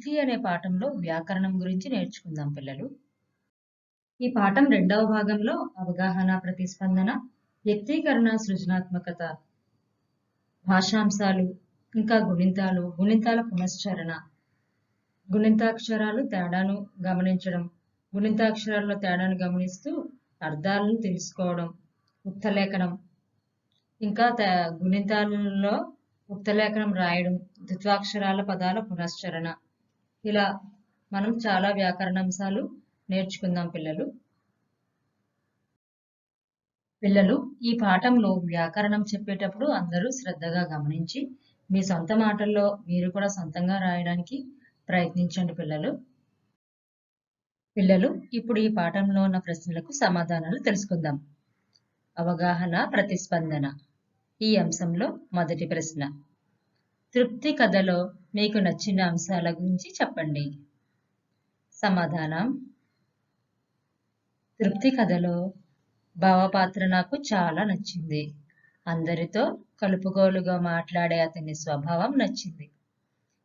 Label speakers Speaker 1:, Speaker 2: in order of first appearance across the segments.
Speaker 1: వృద్ధి అనే పాఠంలో వ్యాకరణం గురించి నేర్చుకుందాం పిల్లలు. ఈ పాఠం 2వ భాగంలో అవగాహన, ప్రతిస్పందన, వ్యక్తీకరణ, సృజనాత్మకత, భాషాంశాలు, ఇంకా గుణింతాలు, గుణింతాల పునశ్చరణ, గుణింతాక్షరాలు తేడాను గమనించడం, గుణింతాక్షరాల్లో తేడాను గమనిస్తూ అర్థాలను తెలుసుకోవడం, ఉక్తలేఖనం, ఇంకా గుణింతాలలో ఉక్తలేఖనం రాయడం, ద్విత్వాక్షరాల పదాల పునశ్చరణ, ఇలా మనం చాలా వ్యాకరణాంశాలు నేర్చుకుందాం పిల్లలు. ఈ పాఠంలో వ్యాకరణం చెప్పేటప్పుడు అందరూ శ్రద్ధగా గమనించి మీ సొంత మాటల్లో మీరు కూడా సొంతంగా రాయడానికి ప్రయత్నించండి పిల్లలు. ఇప్పుడు ఈ పాఠంలో ఉన్న ప్రశ్నలకు సమాధానాలు తెలుసుకుందాం. అవగాహన, ప్రతిస్పందన. ఈ అంశంలో మొదటి ప్రశ్న, తృప్తి కథలో మీకు నచ్చిన అంశాల గురించి చెప్పండి. సమాధానం, తృప్తి కథలో భావపాత్ర నాకు చాలా నచ్చింది. అందరితో కలుపుగోలుగా మాట్లాడే అతని స్వభావం నచ్చింది.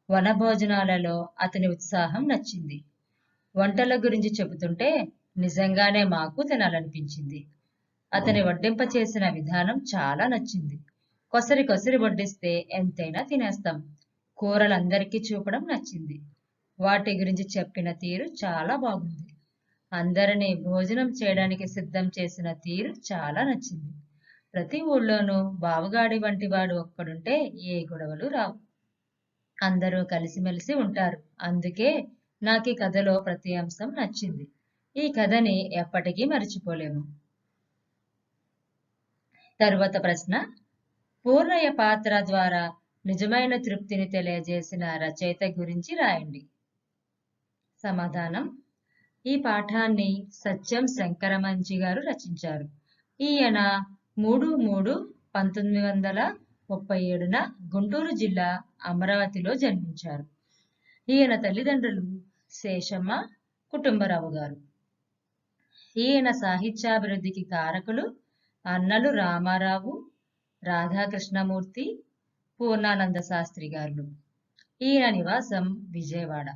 Speaker 1: వనభోజనాలలో అతని ఉత్సాహం నచ్చింది. వంటల గురించి చెబుతుంటే నిజంగానే మాకు తినాలనిపించింది. అతని వడ్డింప చేసిన విధానం చాలా నచ్చింది. కొసరి వడ్డిస్తే ఎంతైనా తినేస్తాం. కూరలందరికీ చూపడం నచ్చింది. వాటి గురించి చెప్పిన తీరు చాలా బాగుంది. అందరినీ భోజనం చేయడానికి సిద్ధం చేసిన తీరు చాలా నచ్చింది. ప్రతి ఊళ్ళోనూ బావగాడి వంటి వాడు ఒక్కడుంటే ఏ గొడవలు రావు. అందరూ కలిసిమెలిసి ఉంటారు. అందుకే నాకు ఈ కథలో ప్రతి అంశం నచ్చింది. ఈ కథని ఎప్పటికీ మర్చిపోలేము. తరువాత ప్రశ్న, పూర్ణయ్య పాత్ర ద్వారా నిజమైన తృప్తిని తెలియజేసిన రచయిత గురించి రాయండి. సమాధానం, ఈ పాఠాన్ని సత్యం శంకరమంచి గారు రచించారు. ఈయన 3/3/1937న గుంటూరు జిల్లా అమరావతిలో జన్మించారు. ఈయన తల్లిదండ్రులు శేషమ్మ, కుటుంబరావు గారు. ఈయన సాహిత్యాభివృద్ధికి కారకులు అన్నలు రామారావు, రాధాకృష్ణమూర్తి, పూర్ణానంద శాస్త్రి గారు. ఈయన నివాసం విజయవాడ.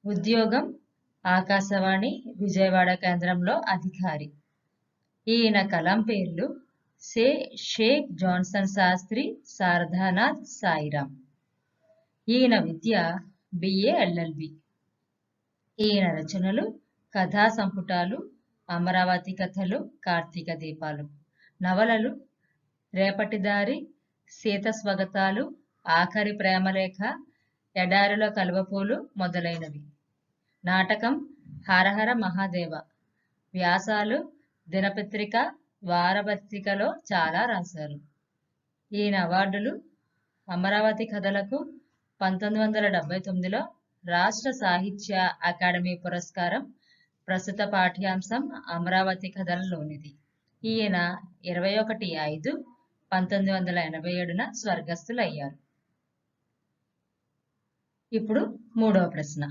Speaker 1: ఉద్యోగం ఆకాశవాణి విజయవాడ కేంద్రంలో అధికారి. ఈయన కలం పేర్లు షేక్ జాన్సన్ శాస్త్రి, శారదానాథ్, సాయిరాం. ఈయన విద్య BA LLB. ఈయన రచనలు కథా సంపుటాలు, అమరావతి కథలు, కార్తీక దీపాలు. నవలలు రేపటిదారి, సీత స్వగతాలు, ఆఖరి ప్రేమలేఖ, ఎడారిలో కలువపూలు మొదలైనవి. నాటకం హరహర మహాదేవ. వ్యాసాలు దినపత్రిక, వారపత్రికలో చాలా రాశారు. ఈయన అవార్డులు అమరావతి కథలకు 1979లో రాష్ట్ర సాహిత్య అకాడమీ పురస్కారం. ప్రస్తుత పాఠ్యాంశం అమరావతి కథలలోనిది. ఈయన 21/5/1987న స్వర్గస్థులయ్యారు. ఇప్పుడు మూడవ ప్రశ్న,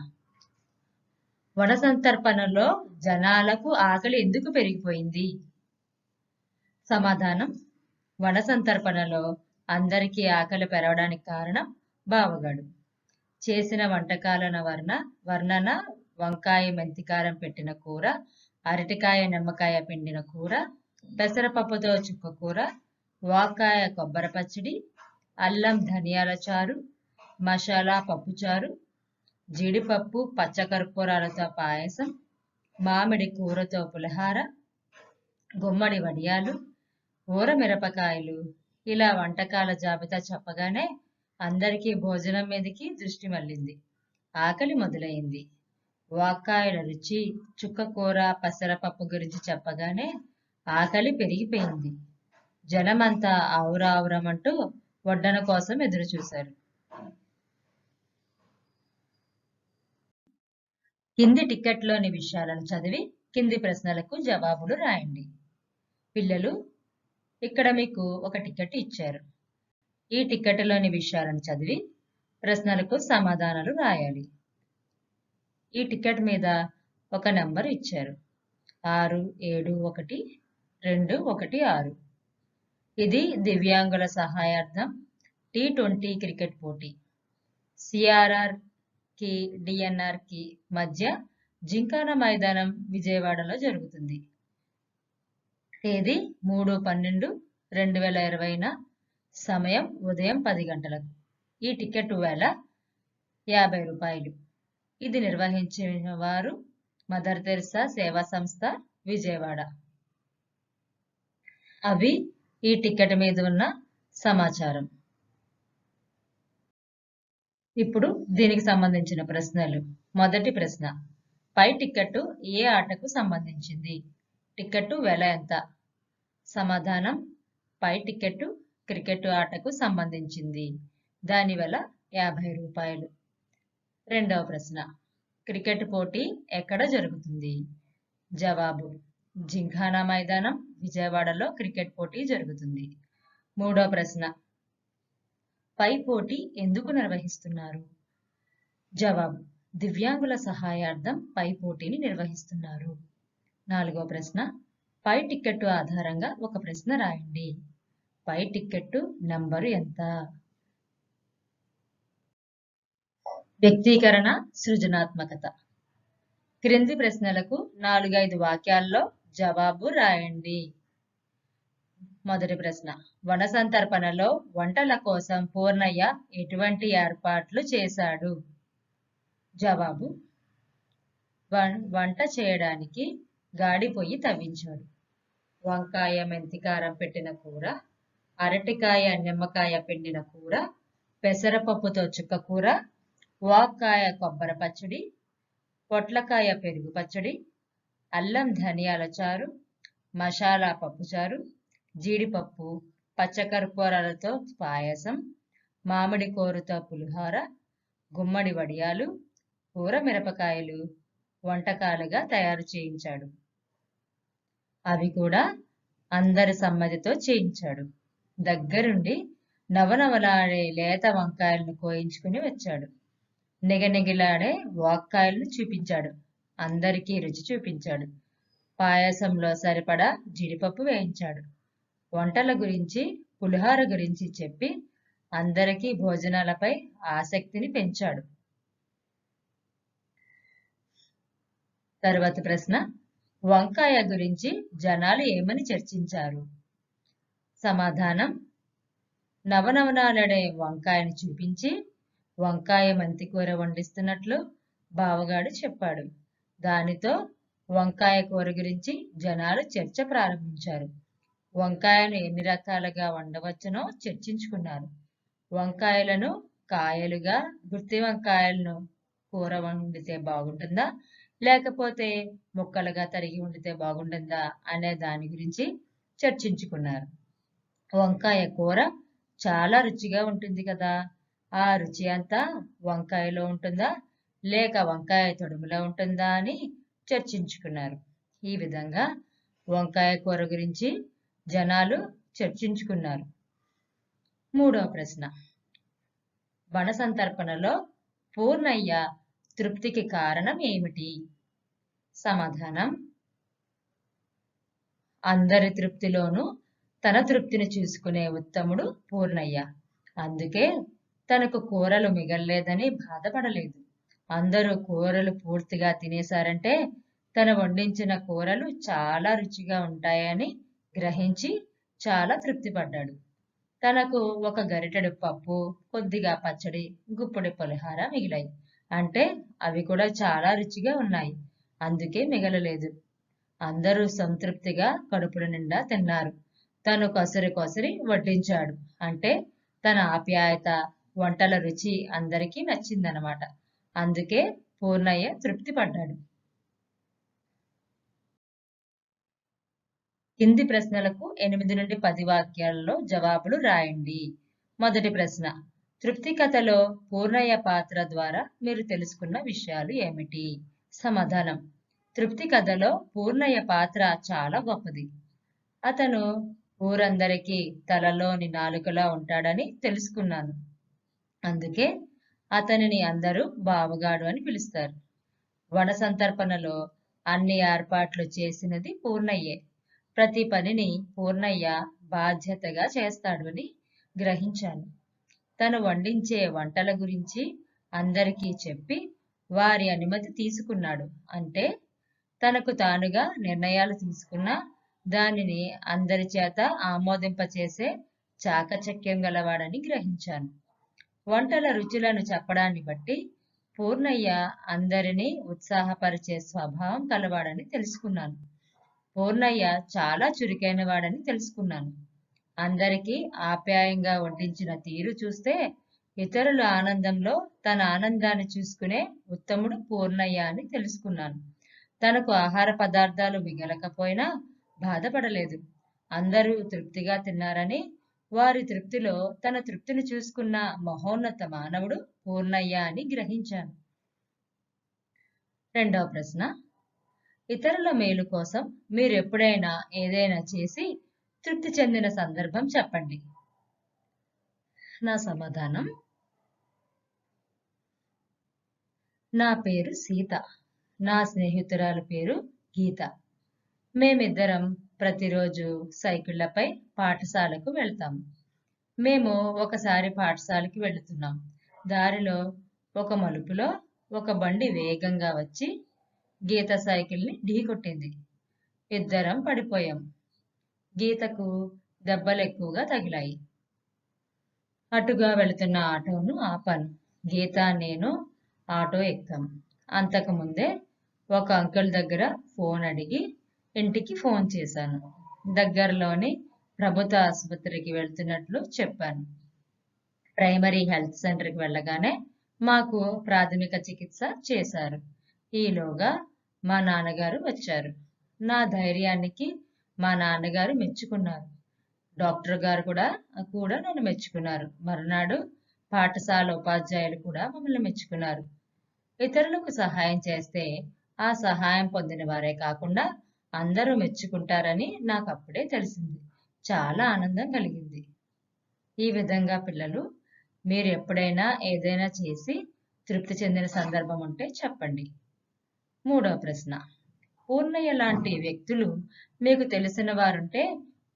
Speaker 1: వనసంతర్పణలో జనాలకు ఆకలి ఎందుకు పెరిగిపోయింది? సమాధానం, వనసంతర్పణలో అందరికీ ఆకలి పెరగడానికి కారణం బావగాడు చేసిన వంటకాల వర్ణన, వంకాయ మెంతికారం పెట్టిన కూర, అరటికాయ నిమ్మకాయ పిండిన కూర, పెసరపప్పుతో చుక్క కూర, వాకాయ కొబ్బరి పచ్చడి, అల్లం ధనియాల చారు, మసాలా పప్పుచారు, జీడిపప్పు పచ్చకర్పూరాలతో పాయసం, మామిడి కూరతో పులిహార, గుమ్మడి వడియాలు, ఊర మిరపకాయలు. ఇలా వంటకాల జాబితా చెప్పగానే అందరికీ భోజనం మీదకి దృష్టి మళ్ళింది. ఆకలి మొదలైంది. వాక్కాయల రుచి, చుక్క కూర, పెసరపప్పు గురించి చెప్పగానే ఆకలి పెరిగిపోయింది. జనమంతా ఆవురావురమంటూ వడ్డన కోసం ఎదురు చూశారు. కింది టిక్కెట్లోని విషయాలను చదివి కింది ప్రశ్నలకు జవాబులు రాయండి. పిల్లలు, ఇక్కడ మీకు ఒక టికెట్ ఇచ్చారు. ఈ టిక్కెట్లోని విషయాలను చదివి ప్రశ్నలకు సమాధానాలు రాయాలి. ఈ టికెట్ మీద ఒక నెంబర్ ఇచ్చారు, 671-216. ఇది దివ్యాంగుల సహాయార్థం T20 క్రికెట్ పోటీ. CRR కి డిఎన్ఆర్ కి మధ్య జింకానా మైదానం విజయవాడలో జరుగుతుంది. తేదీ 3/12/2020న సమయం ఉదయం 10 గంటలకు. ఈ టికెట్ వేల 50 రూపాయలు. ఇది నిర్వహించిన వారు మదర్ తెరిసా సేవా సంస్థ విజయవాడ. అవి ఈ టికెట్ మీద ఉన్న సమాచారం. ఇప్పుడు దీనికి సంబంధించిన ప్రశ్నలు. మొదటి ప్రశ్న, పై టికెట్ ఏ ఆటకు సంబంధించింది? టికెట్ వెల ఎంత? సమాధానం, పై టికెట్ క్రికెట్ ఆటకు సంబంధించింది. దాని వెల 50 రూపాయలు. రెండవ ప్రశ్న, క్రికెట్ పోటీ ఎక్కడ జరుగుతుంది? జవాబు, జింకానా మైదానం విజయవాడలో క్రికెట్ పోటీ జరుగుతుంది. మూడవ ప్రశ్న, పై పోటీ ఎందుకు నిర్వహిస్తున్నారు? జవాబు, దివ్యాంగుల సహాయార్థం పై పోటీని నిర్వహిస్తున్నారు. నాలుగవ ప్రశ్న, పై టికెట్ ఆధారంగా ఒక ప్రశ్న రాయండి. పై టికెట్ నంబరు ఎంత? వ్యక్తీకరణ, సృజనాత్మకత. క్రింది ప్రశ్నలకు 4-5 వాక్యాల్లో జవాబు రాయండి. మొదటి ప్రశ్న, వన సంతర్పణలో వంటల కోసం పూర్ణయ్య ఎటువంటి ఏర్పాట్లు చేశాడు? జవాబు, వంట చేయడానికి గాడి పొయ్యి తవ్వించాడు. వంకాయ మెంతికారం పెట్టిన కూర, అరటికాయ నిమ్మకాయ పిండిన కూర, పెసరపప్పుతో చుక్క కూర, వాక్కాయ కొబ్బరి పచ్చడి, పొట్లకాయ పెరుగు పచ్చడి, అల్లం ధనియాల చారు, మసాలా పప్పుచారు, జీడిపప్పు, పచ్చకర్పూరాలతో పాయసం, మామిడి కూరతో పులిహోర, గుమ్మడి వడియాలు, కూర మిరపకాయలు వంటకాలుగా తయారు చేయించాడు. అవి కూడా అందరి సమ్మతితో చేయించాడు. దగ్గరుండి నవనవలాడే లేత వంకాయలను కోయించుకుని వచ్చాడు. నిగనిగిలాడే వాక్కాయలను చూపించాడు. అందరికీ రుచి చూపించాడు. పాయసంలో సరిపడా జీడిపప్పు వేయించాడు. వంటల గురించి, పులిహోర గురించి చెప్పి అందరికీ భోజనాలపై ఆసక్తిని పెంచాడు. తరువాతి ప్రశ్న, వంకాయ గురించి జనాలు ఏమని చర్చించారు? సమాధానం, నవనవనాలడే వంకాయను చూపించి వంకాయ మెంతికూర వండిస్తున్నట్లు బావగాడు చెప్పాడు. దానితో వంకాయ కూర గురించి జనాలు చర్చ ప్రారంభించారు. వంకాయను ఎన్ని రకాలుగా వండవచ్చునో చర్చించుకున్నారు. వంకాయలను కాయలుగా, గుత్తి వంకాయలను కూర వండితే బాగుంటుందా, లేకపోతే ముక్కలుగా తరిగి వండితే బాగుంటుందా అనే దాని గురించి చర్చించుకున్నారు. వంకాయ కూర చాలా రుచిగా ఉంటుంది కదా, ఆ రుచి అంతా వంకాయలో ఉంటుందా లేక వంకాయ తొడుములో ఉంటుందా అని చర్చించుకున్నారు. ఈ విధంగా వంకాయ కూర గురించి జనాలు చర్చించుకున్నారు. మూడవ ప్రశ్న, వన సంతర్పణలో పూర్ణయ్య తృప్తికి కారణం ఏమిటి? సమాధానం, అందరి తృప్తిలోనూ తన తృప్తిని చూసుకునే ఉత్తముడు పూర్ణయ్య. అందుకే తనకు కూరలు మిగల్లేదని బాధపడలేదు. అందరూ కూరలు పూర్తిగా తినేశారంటే తన వండించిన కూరలు చాలా రుచిగా ఉంటాయని గ్రహించి చాలా తృప్తిపడ్డాడు. తనకు ఒక గరిటెడు పప్పు, కొద్దిగా పచ్చడి, గుప్పెడు పులిహోర మిగిలాయి. అంటే అవి కూడా చాలా రుచిగా ఉన్నాయి. అందుకే మిగలలేదు. అందరూ సంతృప్తిగా కడుపుల నిండా తిన్నారు. తను కొసరి వడ్డించాడు. అంటే తన ఆప్యాయత, వంటల రుచి అందరికీ నచ్చిందనమాట. అందుకే పూర్ణయ్య తృప్తి పడ్డాడు. కింది ప్రశ్నలకు 8-10 వాక్యాలలో జవాబులు రాయండి. మొదటి ప్రశ్న, తృప్తి కథలో పూర్ణయ్య పాత్ర ద్వారా మీరు తెలుసుకున్న విషయాలు ఏమిటి? సమాధానం, తృప్తి కథలో పూర్ణయ్య పాత్ర చాలా గొప్పది. అతను ఊరందరికీ తలలోని నాలుకలా ఉంటాడని తెలుసుకున్నాను. అందుకే అతనిని అందరూ బావగాడు అని పిలుస్తారు. వన సంతర్పణలో అన్ని ఏర్పాట్లు చేసినది పూర్ణయ్యే. ప్రతి పనిని పూర్ణయ్య బాధ్యతగా చేస్తాడు అని గ్రహించాను. తను వండించే వంటల గురించి అందరికీ చెప్పి వారి అనుమతి తీసుకున్నాడు. అంటే తనకు తానుగా నిర్ణయాలు తీసుకున్న దానిని అందరి చేత ఆమోదింపచేసే చాకచక్యం గలవాడని గ్రహించాను. వంటల రుచులను చెప్పడాన్ని బట్టి పూర్ణయ్య అందరినీ ఉత్సాహపరిచే స్వభావం కలవాడని తెలుసుకున్నాను. పూర్ణయ్య చాలా చురుకైన వాడని తెలుసుకున్నాను. అందరికీ ఆప్యాయంగా వడ్డించిన తీరు చూస్తే ఇతరుల ఆనందంలో తన ఆనందాన్ని చూసుకునే ఉత్తముడు పూర్ణయ్య అని తెలుసుకున్నాను. తనకు ఆహార పదార్థాలు మిగలకపోయినా బాధపడలేదు. అందరూ తృప్తిగా తిన్నారని, వారి తృప్తిలో తన తృప్తిని చూసుకున్న మహోన్నత మానవుడు పూర్ణయ్య అని గ్రహించాను. రెండవ ప్రశ్న, ఇతరుల మేలు కోసం మీరు ఎప్పుడైనా ఏదైనా చేసి తృప్తి చెందిన సందర్భం చెప్పండి. నా సమాధానం, నా పేరు సీత, నా స్నేహితురాలి పేరు గీత. మేమిద్దరం ప్రతిరోజు సైకిళ్లపై పాఠశాలకు వెళ్తాము. మేము ఒకసారి పాఠశాలకి వెళుతున్నాం. దారిలో ఒక మలుపులో ఒక బండి వేగంగా వచ్చి గీత సైకిల్ని ఢీకొట్టింది. ఇద్దరం పడిపోయాం. గీతకు దెబ్బలు ఎక్కువగా తగిలాయి. అటుగా వెళుతున్న ఆటోను ఆపాను. గీత నేను ఆటో ఎక్కాం. అంతకుముందే ఒక అంకుల్ దగ్గర ఫోన్ అడిగి ఇంటికి ఫోన్ చేశాను. దగ్గరలోని ప్రభుత్వ ఆసుపత్రికి వెళ్తున్నట్లు చెప్పాను. ప్రైమరీ హెల్త్ సెంటర్కి వెళ్ళగానే మాకు ప్రాథమిక చికిత్స చేశారు. ఈలోగా మా నాన్నగారు వచ్చారు. నా ధైర్యానికి మా నాన్నగారు మెచ్చుకున్నారు. డాక్టర్ గారు కూడా నన్ను మెచ్చుకున్నారు. మరునాడు పాఠశాల ఉపాధ్యాయులు కూడా మమ్మల్ని మెచ్చుకున్నారు. ఇతరులకు సహాయం చేస్తే ఆ సహాయం పొందిన వారే కాకుండా అందరూ మెచ్చుకుంటారని నాకు అప్పుడే తెలిసింది. చాలా ఆనందం కలిగింది. ఈ విధంగా పిల్లలు, మీరు ఎప్పుడైనా ఏదైనా చేసి తృప్తి చెందిన సందర్భం ఉంటే చెప్పండి. మూడవ ప్రశ్న, పూర్ణయ్య లాంటి వ్యక్తులు మీకు తెలిసిన వారుంటే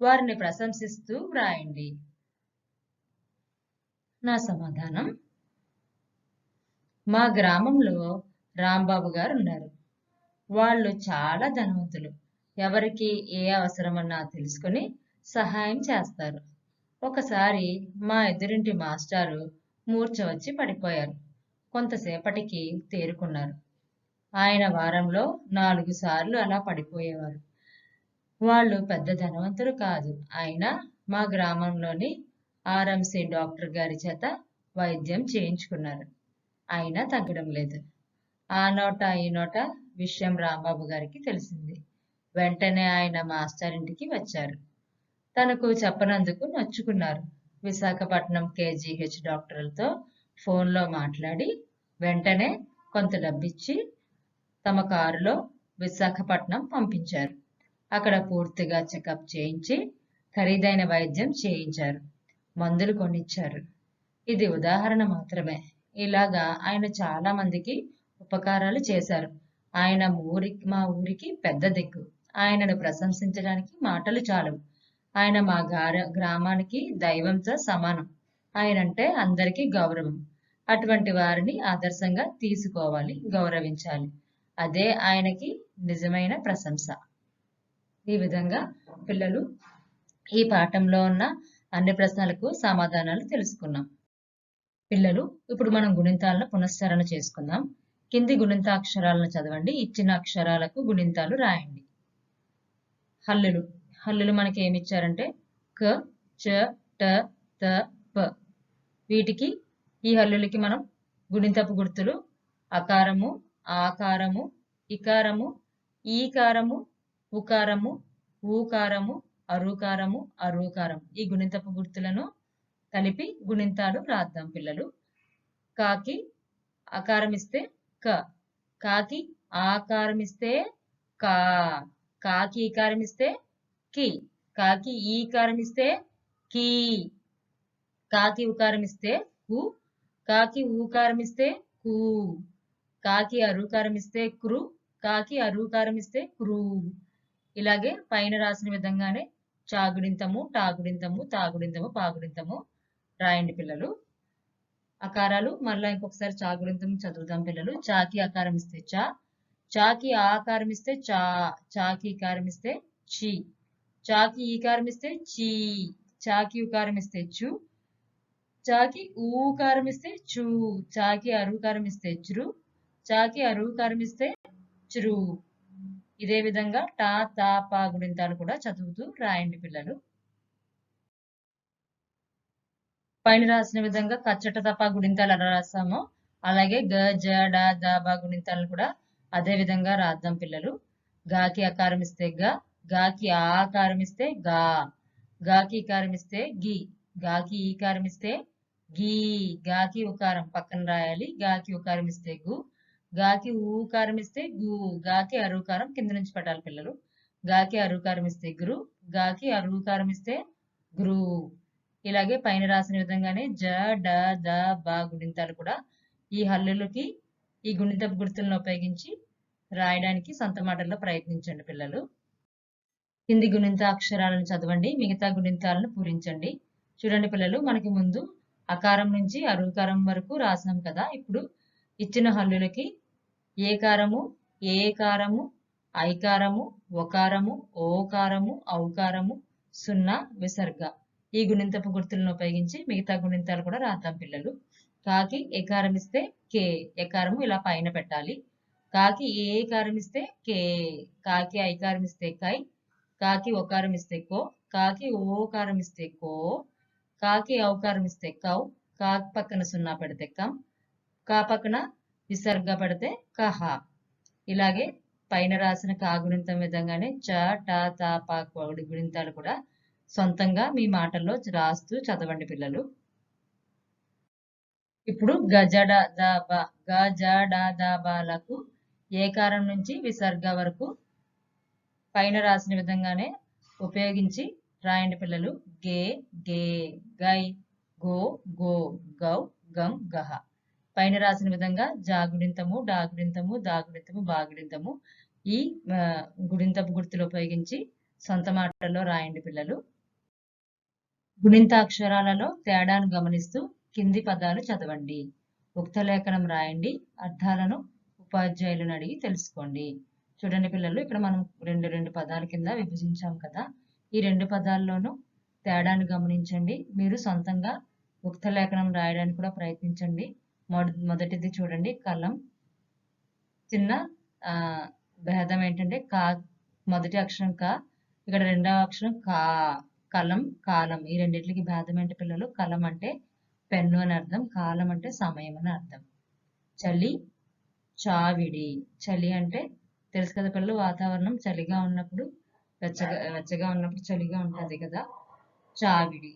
Speaker 1: వారిని ప్రశంసిస్తూ వ్రాయండి. నా సమాధానం, మా గ్రామంలో రాంబాబు గారు ఉన్నారు. వాళ్ళు చాలా ధనవంతులు. ఎవరికి ఏ అవసరమన్నా తెలుసుకుని సహాయం చేస్తారు. ఒకసారి మా ఎదురింటి మాస్టారు మూర్ఛ వచ్చి పడిపోయారు. కొంతసేపటికి తేరుకున్నారు. ఆయన వారంలో 4 సార్లు అలా పడిపోయేవారు. వాళ్ళు పెద్ద ధనవంతులు కాదు. అయినా మా గ్రామంలోని ఆర్ఎంసీ డాక్టర్ గారి చేత వైద్యం చేయించుకున్నారు. అయినా తగ్గడం లేదు. ఆ నోట ఈ నోట విషయం రాంబాబు గారికి తెలిసింది. వెంటనే ఆయన మాస్టర్ ఇంటికి వచ్చారు. తనకు చెప్పనందుకు నొచ్చుకున్నారు. విశాఖపట్నం కేజీహెచ్ డాక్టర్లతో ఫోన్లో మాట్లాడి వెంటనే కొంత డబ్బిచ్చి తమ కారులో విశాఖపట్నం పంపించారు. అక్కడ పూర్తిగా చెకప్ చేయించి ఖరీదైన వైద్యం చేయించారు. మందులు కొనిచ్చారు. ఇది ఉదాహరణ మాత్రమే. ఇలాగా ఆయన చాలా మందికి ఉపకారాలు చేశారు. ఆయన మా ఊరికి పెద్ద దిక్కు. ఆయనను ప్రశంసించడానికి మాటలు చాలవు. ఆయన మా గ్రామానికి దైవంతో సమానం. ఆయనంటే అందరికీ గౌరవం. అటువంటి వారిని ఆదర్శంగా తీసుకోవాలి, గౌరవించాలి. అదే ఆయనకి నిజమైన ప్రశంస. ఈ విధంగా పిల్లలు, ఈ పాఠంలో ఉన్న అన్ని ప్రశ్నలకు సమాధానాలు తెలుసుకున్నాం. పిల్లలు, ఇప్పుడు మనం గుణింతాలను పునశ్చరణ చేసుకుందాం. కింది గుణింతాక్షరాలను చదవండి. ఇచ్చిన అక్షరాలకు గుణింతాలు రాయండి. హల్లులు. హల్లులు మనకి ఏమి ఇచ్చారంటే క, చ, ట, త, ప. వీటికి, ఈ హల్లులకి మనం గుణింతపు గుర్తులు అకారము, ఆకారము, ఇకారము, ఈకారము, ఉకారము, ఊకారము, అరుకారము, అరూకారం, ఈ గుణింతపు గుర్తులను కలిపి గుణింతాలు రాద్దాం పిల్లలు. కాకి ఆకారం ఇస్తే క, కాకి ఆకారం ఇస్తే కా, కాకి ఈకారం ఇస్తే కి, కాకి ఈకారం ఇస్తే కీ, కాకి ఉకారం ఇస్తే కు, కాకి ఊకారం ఇస్తే కు, కాకి అరుకారం ఇస్తే కృ, కాకి అరుకారం ఇస్తే క్రూ. ఇలాగే పైన రాసిన విధంగానే చాగుడింతము, టాగుడింతము, తాగుడింతము, పాగుడింతము రాయండి పిల్లలు. అకారాలు మళ్ళా ఇంకొకసారి చా గుణింతం చదువుదాం పిల్లలు. చాకి అకారం ఇస్తే చా, చాకి ఆకారం ఇస్తే చా, చాకి ఈకారం ఇస్తే చి, చాకి ఈకారం ఇస్తే చీ, చాకి ఉకారం ఇస్తే చు, చాకి ఊకారం ఇస్తే చూ, చాకి అరుకారం ఇస్తే చురు, చాకి అరుకారం ఇస్తే చురు. ఇదే విధంగా టా తా పా గుణింతాలు కూడా చదువుతూ రాయండి పిల్లలు. పైన రాసిన విధంగా కచ్చట తపా గుణింతాలు ఎలా రాస్తామో అలాగే గ జ డ ద బ గుణింతాలను కూడా అదే విధంగా రాద్దాం పిల్లలు. గాకి అకారం ఇస్తే గ, గాకి ఆకారం ఇస్తే గా, గాకి ఈకారం ఇస్తే గి, గాకి ఈకారం ఇస్తే గీ, గాకి ఉకారం పక్కన రాయాలి. గాకి ఉకారం ఇస్తే గు, గాకి ఊకారం ఇస్తే గు, గాకి అరుకారం కింద నుంచి పెట్టాలి పిల్లలు. గాకి అరుకారం ఇస్తే గురు, గాకి అరుకారం ఇస్తే గురు. ఇలాగే పైన రాసిన విధంగానే జ డ ద బ గుణింతాలు కూడా ఈ హల్లులకి ఈ గుణితపు గుర్తులను ఉపయోగించి రాయడానికి సొంత మాటల్లో ప్రయత్నించండి పిల్లలు. కింది గుణింత అక్షరాలను చదవండి, మిగతా గుణింతాలను పూరించండి. చూడండి పిల్లలు, మనకి ముందు అకారం నుంచి అరుకారం వరకు రాసాం కదా. ఇప్పుడు ఇచ్చిన హల్లులకి ఏకారము, ఏకారము, ఐకారము, ఒకారము, ఓకారము, ఔకారము, సున్నా, విసర్గ ఈ గుణింతపు గుర్తులను ఉపయోగించి మిగతా గుణింతాలు కూడా రాద్దాం పిల్లలు. కాకి ఏకారం ఇస్తే కే, ఏకారము ఇలా పైన పెట్టాలి. కాకి ఏకారం ఇస్తే కే, కాకి ఐకారం ఇస్తే కై, కాకి ఒకారం ఇస్తే కో, కాకి ఓకారం ఇస్తే కో, కాకి ఔకారం ఇస్తే కౌ, కాకి పక్కన సున్నా పెడితే కం, కా పక్కన విసర్గ పెడితే కహ. ఇలాగే పైన రాసిన కా గుణింతం విధంగానే చ ట త ప గుణింతాలు కూడా సొంతంగా మీ మాటల్లో రాస్తూ చదవండి పిల్లలు. ఇప్పుడు గజడ ద బ, గజడ ద బలకు ఏకారం నుంచి విసర్గ వరకు పైన రాసిన విధంగానే ఉపయోగించి రాయండి పిల్లలు. గే, గే, గై, గో, గో, గౌ, గం, గహ. పైన రాసిన విధంగా జాగుడింతము, డాగుడింతము, దాగుడింతము, బాగుడింతము ఈ గుడింతపు గుర్తులు ఉపయోగించి సొంత మాటల్లో రాయండి పిల్లలు. గుణింత అక్షరాలలో తేడాను గమనిస్తూ కింది పదాలు చదవండి. ఉక్త లేఖనం రాయండి, అర్థాలను ఉపాధ్యాయులను అడిగి తెలుసుకోండి. చూడండి పిల్లలు, ఇక్కడ మనం రెండు పదాల కింద విభజించాం కదా. ఈ రెండు పదాల్లోనూ తేడాను గమనించండి. మీరు సొంతంగా ఉక్త లేఖనం రాయడానికి కూడా ప్రయత్నించండి. మొదటిది చూడండి, కలం. చిన్న భేదం ఏంటంటే కా మొదటి అక్షరం కా, ఇక్కడ రెండవ అక్షరం కా. కలం, కాలం ఈ రెండింటికి భేదం ఏంటి పిల్లలు? కలం అంటే పెన్ను అని అర్థం, కాలం అంటే సమయం అని అర్థం. చలి, చావిడి. చలి అంటే తెలుసు కదా పిల్లలు, వాతావరణం చలిగా ఉన్నప్పుడు వెచ్చగా ఉన్నప్పుడు చలిగా ఉంటుంది కదా. చావిడి.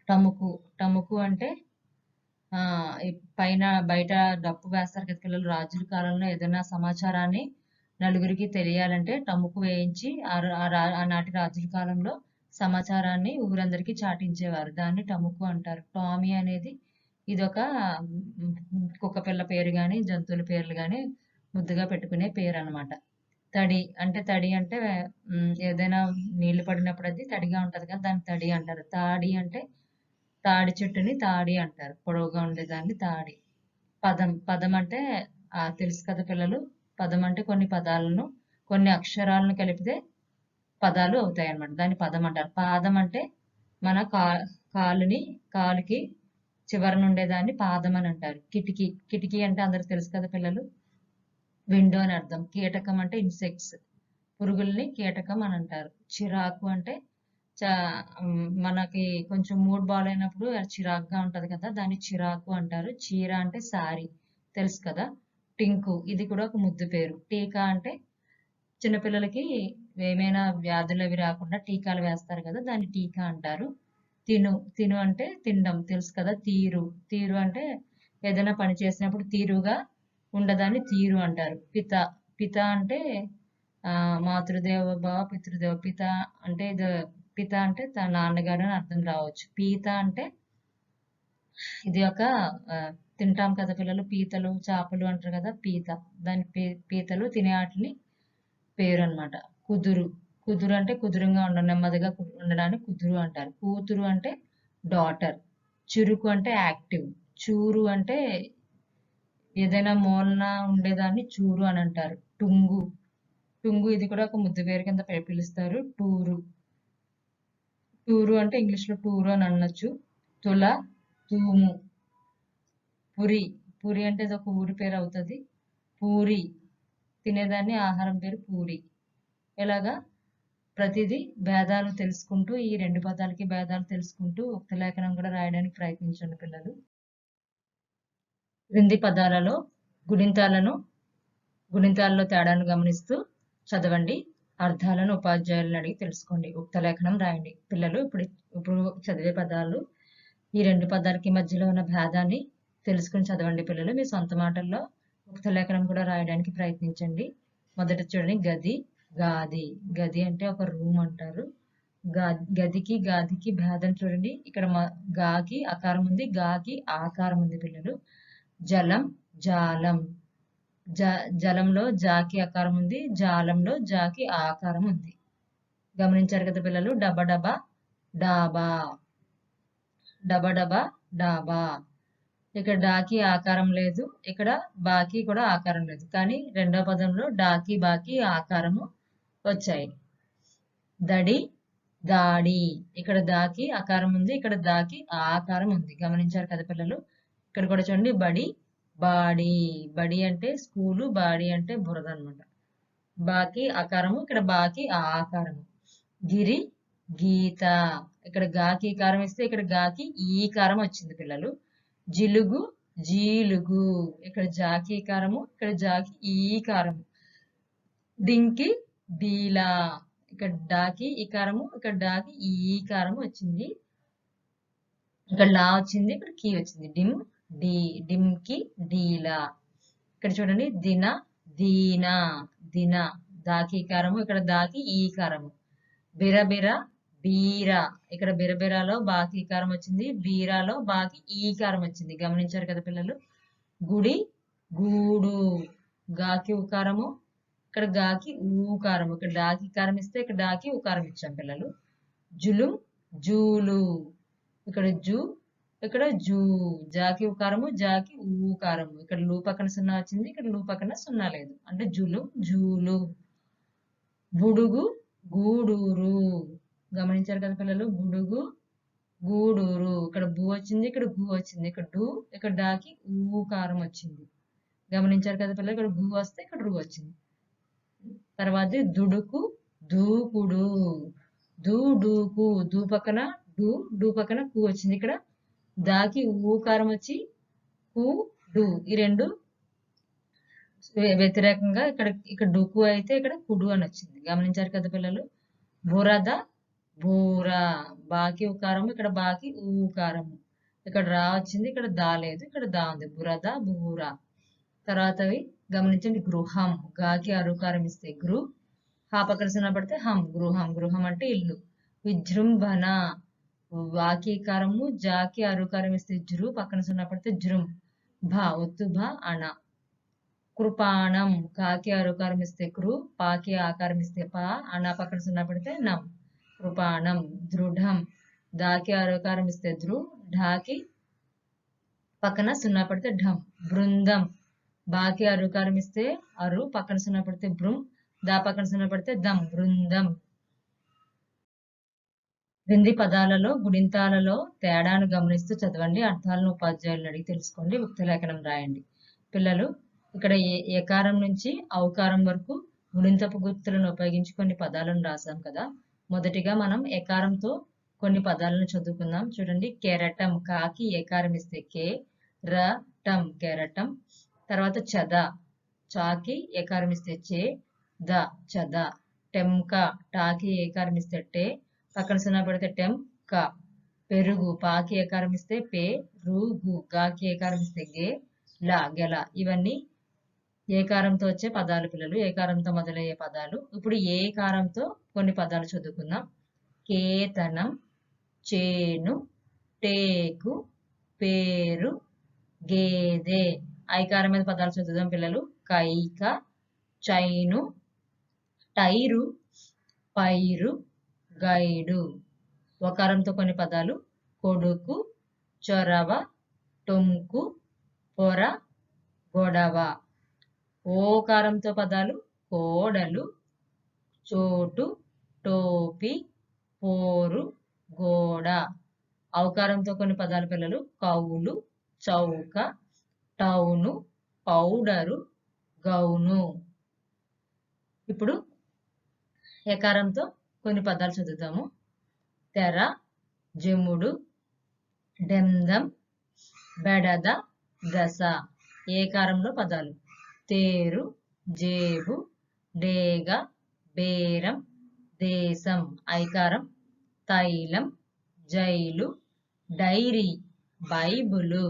Speaker 1: టముకు, టముకు అంటే పైన బయట డప్పు వేస్తారు కదా పిల్లలు. రాజుల కాలంలో ఏదైనా సమాచారాన్ని నలుగురికి తెలియాలంటే టముకు వేయించి ఆనాటి రాజుల కాలంలో సమాచారాన్ని ఊరందరికీ చాటించేవారు. దాన్ని టముకు అంటారు. టామీ అనేది ఇదొక కుక్క పిల్ల పేరు కానీ జంతువుల పేర్లు కానీ ముద్దుగా పెట్టుకునే పేరు అనమాట. తడి అంటే ఏదైనా నీళ్లు పడినప్పుడు అది తడిగా ఉంటది కదా, దాన్ని తడి అంటారు. తాడి అంటే తాడి చెట్టుని తాడి అంటారు, పొడవుగా ఉండేదాన్ని తాడి. పదం అంటే తెలుసు కదా పిల్లలు, పదం అంటే కొన్ని పదాలను కొన్ని అక్షరాలను కలిపితే పదాలు అవుతాయి అన్నమాట, దాన్ని పదం అంటారు. పాదం అంటే మన కాలుకి చివరన ఉండేదాన్ని పాదం అని అంటారు. కిటికీ, కిటికీ అంటే అందరికి తెలుసు కదా పిల్లలు, విండో అని అర్థం. కీటకం అంటే ఇన్సెక్ట్స్, పురుగుల్ని కీటకం అని అంటారు. చిరాకు అంటే మనకి కొంచెం మూడ్ బాగాలేనప్పుడు చిరాకుగా ఉంటది కదా, దాన్ని చిరాకు అంటారు. చీర అంటే సారీ, తెలుసు కదా. టింకు, ఇది కూడా ఒక ముద్దు పేరు. టీకా అంటే చిన్నపిల్లలకి ఏమైనా వ్యాధులు అవి రాకుండా టీకాలు వేస్తారు కదా, దాన్ని టీకా అంటారు. తిను అంటే తినడం, తెలుసు కదా. తీరు అంటే ఏదైనా పని చేసినప్పుడు తీరుగా ఉండదాన్ని తీరు అంటారు. పిత అంటే మాతృదేవ భవ పితృదేవ. పిత అంటే తన నాన్నగారు అని అర్థం రావచ్చు. పీత అంటే ఇది ఒక తింటాం కదా పిల్లలు, పీతలు చేపలు అంటారు కదా, పీత. దాని పీతలు తినే వాటిని పేరు అనమాట. కుదురు అంటే కుదురుగా నెమ్మదిగా ఉండడానికి కుదురు అంటారు. కూతురు అంటే డాటర్. చురుకు అంటే యాక్టివ్. చూరు అంటే ఏదైనా మూలన ఉండేదాన్ని చూరు అని అంటారు. టుంగు టుంగు ఇది కూడా ఒక ముద్దు పేరు కింద పిలుస్తారు. టూరు టూరు అంటే ఇంగ్లీష్లో టూరు అని అనొచ్చు. తుల తూము పురి పురి అంటే ఇది ఒక ఊరి పేరు అవుతుంది. పూరి తినేదాన్ని ఆహారం పేరు పూరి. ఇలాగా ప్రతిదీ భేదాలు తెలుసుకుంటూ ఈ 2 పదాలకి భేదాలు తెలుసుకుంటూ ఉక్త లేఖనం కూడా రాయడానికి ప్రయత్నించండి పిల్లలు. క్రింది పదాలలో గుణింతాలలో తేడాను గమనిస్తూ చదవండి. అర్థాలను ఉపాధ్యాయులను అడిగి తెలుసుకోండి. ఉక్త లేఖనం రాయండి. పిల్లలు ఇప్పుడు చదివే పదాలు ఈ 2 పదాలకి మధ్యలో ఉన్న భేదాన్ని తెలుసుకుని చదవండి పిల్లలు. మీ సొంత మాటల్లో ఉక్త లేఖనం కూడా రాయడానికి ప్రయత్నించండి. మొదట చూడండి గది గాది. గది అంటే ఒక రూమ్ అంటారు. గదికి గాదికి భేదం చూడండి. ఇక్కడ గాకి అకారం ఉంది, గాకి ఆకారం ఉంది పిల్లలు. జలం జాలం. జలంలో జాకి ఆకారం ఉంది, జాలంలో జాకి ఆకారం ఉంది. గమనించారు కదా పిల్లలు. డబడబా డాబా. డబడబా డాబా. ఇక్కడ డాకి ఆకారం లేదు, ఇక్కడ బాకి కూడా ఆకారం లేదు, కానీ రెండో పదంలో డాకి బాకి ఆకారము వచ్చాయి. దడి దాడి. ఇక్కడ దాకి ఆకారం ఉంది, ఇక్కడ దాకి ఆకారం ఉంది. గమనించారు కదా పిల్లలు. ఇక్కడ కూడా చూడండి బడి బాడి. బడి అంటే స్కూలు, బాడి అంటే బురద అనమాట. బాకి ఆకారము, ఇక్కడ బాకి ఆకారము. గిరి గీత. ఇక్కడ గాకి ఈకారం ఇస్తే ఇక్కడ గాకి ఈకారం వచ్చింది పిల్లలు. జిలుగు జీలుగు. ఇక్కడ జాకి ఈకారము, ఇక్కడ జాకి ఈకారము. డింకి డీలా. ఇక్కడ డాకి ఈకారము, ఇక్కడ డాకి ఈకారము వచ్చింది. ఇక్కడ లా వచ్చింది, ఇక్కడ కీ వచ్చింది. డిమ్కి డీలా. ఇక్కడ చూడండి దిన దీన. దిన దాకి ఈకారము, ఇక్కడ దాకి ఈకారము. బిరబిర బీర. ఇక్కడ బిరబిరాలో బాకి ఈకారం వచ్చింది, బీరాలో బాకి ఈకారం వచ్చింది. గమనించారు కదా పిల్లలు. గుడి గూడు. గాకి ఉకారము, ఇక్కడ గాకి ఊకారము. ఇక్కడ డాకి ఈకారం ఇస్తే ఇక్కడ డాకి ఉకారం ఇచ్చాం పిల్లలు. జులుం జూలు. ఇక్కడ జూ, ఇక్కడ జూ. జాకి ఉకారము, జాకి ఊకారము. ఇక్కడ లూ పక్కన 0 వచ్చింది, ఇక్కడ లూ పక్కన 0 లేదు, అంటే జులుం జూలు. బుడుగు గూడూరు. గమనించారు కదా పిల్లలు. బుడుగు గూడూరు. ఇక్కడ బూ వచ్చింది, ఇక్కడ గు వచ్చింది, ఇక్కడ డు, ఇక్కడ డాకి ఊకారం వచ్చింది. గమనించారు కదా పిల్లలు. ఇక్కడ గు వస్తే ఇక్కడ రు వచ్చింది. తర్వాత దుడుకు దూకుడు. దూకు. దూ పక్కన డు పక్కన కు వచ్చింది. ఇక్కడ దాకి ఊకారం వచ్చి కు డు, ఈ రెండు వ్యతిరేకంగా ఇక్కడ డుకు అయితే ఇక్కడ కుడు అని వచ్చింది. గమనించారు కదా పిల్లలు. బురద బూర. బాకి ఉకారము, ఇక్కడ బాకి ఊకారము. ఇక్కడ రా వచ్చింది, ఇక్కడ దా లేదు, ఇక్కడ దా ఉంది. బురద బూర. తర్వాతవి గమనించండి. గృహం. గాకి అరుకారం ఇస్తే గృ, హా పక్కన 0 పడితే హం. గృహం. గృహం అంటే ఇల్లు. విజృంభణ. వాకీకారము, జాకి అరుకారం ఇస్తే జృ, పక్కన 0 పడితే జృం. భా ఒత్తు భా అణ. కృపాణం. కాకి అరుకారం ఇస్తే కృ, పాకి ఆకారం ఇస్తే పా, అణ పక్కన 0 పడితే నం. కృపాణం. దృఢం. దాకి అరుకారం ఇస్తే ధ్రు, ఢాకి పక్కన 0 పడితే ఢం. బృందం. బాకి అరుకారం ఇస్తే అరు, పక్కన 0 పడితే బృం, దా పక్కన 0 పడితే దం. బృందం. క్రింది పదాలలో గుణింతాలలో తేడాను గమనిస్తూ చదవండి. అర్థాలను ఉపాధ్యాయులను అడిగి తెలుసుకోండి. ఉక్త లేఖనం రాయండి. పిల్లలు ఇక్కడ ఏకారం నుంచి ఔకారం వరకు గుణింతపు గుర్తులను ఉపయోగించి కొన్ని పదాలను రాసాం కదా. మొదటిగా మనం ఏకారంతో కొన్ని పదాలను చదువుకుందాం. చూడండి. కెరటం. కాకి ఏకారం ఇస్తే కే, రటం కెరటం. తర్వాత చద. చాకి ఏకారం ఇస్తే చే, ద చద. టెంక. టాకి ఏకారం ఇస్తే టే, పక్కన 0 పడితే టెం క. పెరుగు. పాకి ఏకారం ఇస్తే పే, రుగు. గాకి ఏకారం ఇస్తే గే, లా గెల. ఇవన్నీ ఏకారంతో వచ్చే పదాలు పిల్లలు. ఏకారంతో మొదలయ్యే పదాలు. ఇప్పుడు ఏకారంతో కొన్ని పదాలు చదువుకుందాం. కేతనం, చేను, టేకు, పేరు, గేదె. ఐకారం మీద పదాలు చదువుదాం పిల్లలు. కైక, చైను, టైరు, పైరు, గైడు. ఒకారంతో కొన్ని పదాలు. కొడుకు, చొరవ, టొంకు, పొర, గొడవ. ఓకారంతో పదాలు కోడలు, చోటు, టోపీ, పోరు, గోడ. ఔకారంతో కొన్ని పదాలు పిల్లలు కౌలు, చౌక, టౌను, పౌడరు, గౌను. ఇప్పుడు ఏకారంతో కొన్ని పదాలు చదువుతాము. తెర, జముడు, డెందం, బెడద, దశ. ఏకారంలో పదాలు తేరు, జేబు, డేగ, బేరం, దేశం. ఐకారం తైలం, జైలు, డైరీ, బైబులు,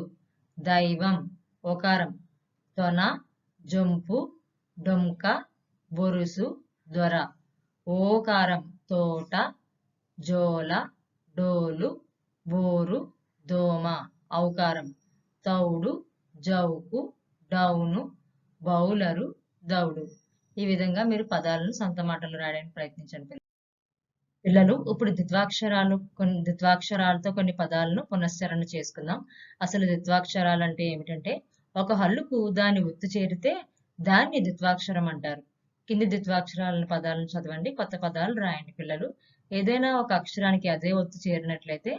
Speaker 1: దైవం. ఓకారం తొన, జంపు, డొంక, బొరుసు, దొర. ఓకారం తోట, జోల, డోలు, బోరు, దోమ. ఔకారం తౌడు, జౌకు, డౌను, బౌలరు, దౌడు. ఈ విధంగా మీరు పదాలను సొంత మాటలు రాయడానికి ప్రయత్నించండి పిల్లలు. ఇప్పుడు ద్విత్వాక్షరాలతో కొన్ని పదాలను పునశ్చరణ చేసుకుందాం. అసలు ద్విత్వాక్షరాలు అంటే ఏమిటంటే ఒక హల్లుకు దాని ఒత్తు చేరితే దాన్ని ద్విత్వాక్షరం అంటారు. కింది ద్విత్వాక్షరాల పదాలను చదవండి, కొత్త పదాలు రాయండి పిల్లలు. ఏదైనా ఒక అక్షరానికి అదే ఒత్తు చేరినట్లయితే